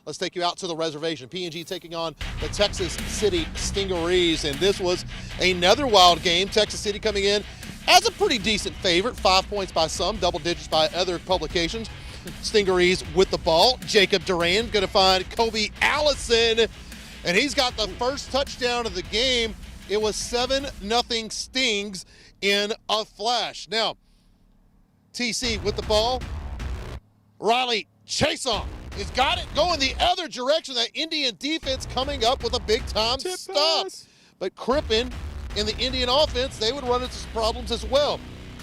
let's take you out to the reservation. P&G taking on the Texas City Stingarees, and this was another wild game. Texas City coming in as a pretty decent favorite, 5 points by some, double digits by other publications. Stingarees with the ball. Jacob Duran going to find Kobe Allison, and he's got the first touchdown of the game. It was 7-0 Stings in a flash. Now, TC with the ball. Riley Chason has got it going the other direction. That Indian defense coming up with a big-time stop. But Crippen in the Indian offense, they would run into some problems as well.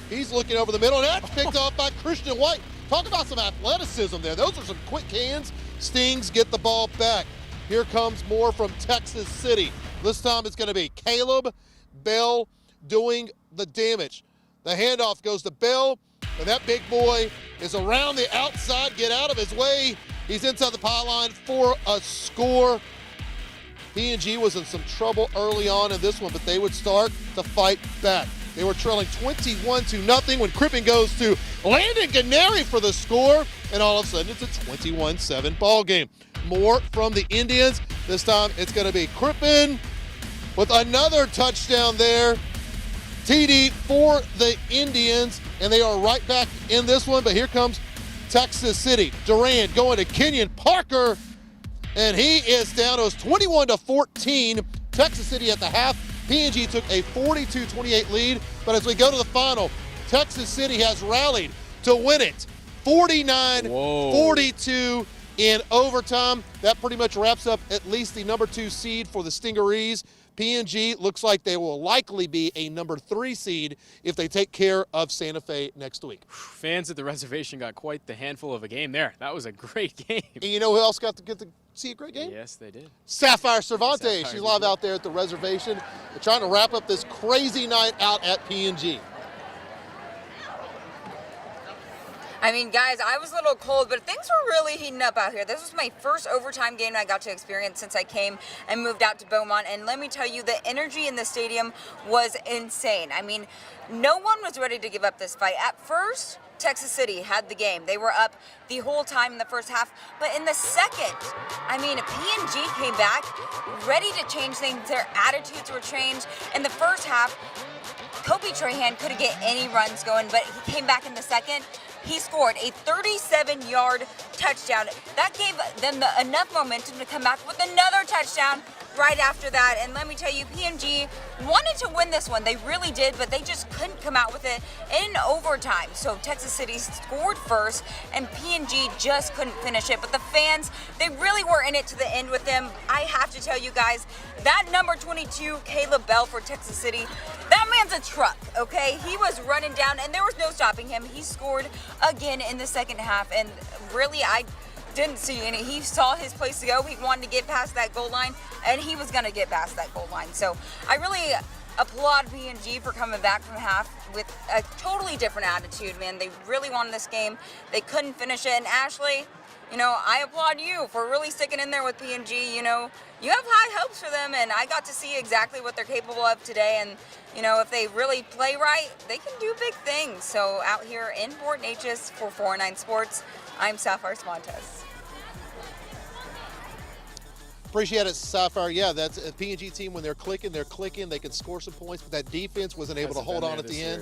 He's looking over the middle, and that's picked off by Christian White. Talk about some athleticism there. Those are some quick hands. Stings get the ball back. Here comes more from Texas City. This time it's going to be Caleb Bell doing the damage. The handoff goes to Bell, and that big boy is around the outside. Get out of his way. He's inside the pylon for a score. P&G was in some trouble early on in this one, but they would start to fight back. They were trailing 21-0 when Crippen goes to Landon Ganeri for the score, and all of a sudden it's a 21-7 ball game. More from the Indians. This time it's going to be Crippen with another touchdown there. TD for the Indians, and they are right back in this one, but here comes Texas City. Durant going to Kenyon Parker, and he is down. It was 21-14. Texas City at the half. P&G took a 42-28 lead, but as we go to the final, Texas City has rallied to win it 49-42 in overtime. That pretty much wraps up at least the number 2 seed for the Stingarees. P&G looks like they will likely be a number 3 seed if they take care of Santa Fe next week. Fans at the reservation got quite the handful of a game there. That was a great game. And you know who else got to get to see a great game? Yes, they did. Sapphire Cervantes. She's live out there at the reservation. They're trying to wrap up this crazy night out at P&G. I mean, guys, I was a little cold, but things were really heating up out here. This was my first overtime game I got to experience since I came and moved out to Beaumont. And let me tell you, the energy in the stadium was insane. I mean, no one was ready to give up this fight. At first, Texas City had the game. They were up the whole time in the first half. But in the second, I mean, P&G came back ready to change things. Their attitudes were changed. In the first half, Kobe Trahan couldn't get any runs going, but he came back in the second. He scored a 37-yard touchdown. That gave them enough momentum to come back with another touchdown right after that. And let me tell you, P&G wanted to win this one. They really did, but they just couldn't come out with it in overtime. So Texas City scored first, and P&G just couldn't finish it. But the fans, they really were in it to the end with them. I have to tell you guys, that number 22, Caleb Bell for Texas City, that man's a truck, okay? He was running down, and there was no stopping him. He scored again in the second half, and really, I didn't see any. He saw his place to go. He wanted to get past that goal line, and he was going to get past that goal line. So I really applaud P&G for coming back from half with a totally different attitude, man. They really wanted this game. They couldn't finish it. And Ashley, you know, I applaud you for really sticking in there with P&G. You know, you have high hopes for them, and I got to see exactly what they're capable of today. And, you know, if they really play right, they can do big things. So out here in Port Neches for 409 Sports, I'm Sapphire Cervantes. Appreciate it, Sapphire. Yeah, that's a P&G team. When they're clicking, they can score some points, but that defense wasn't able to hold on at the end.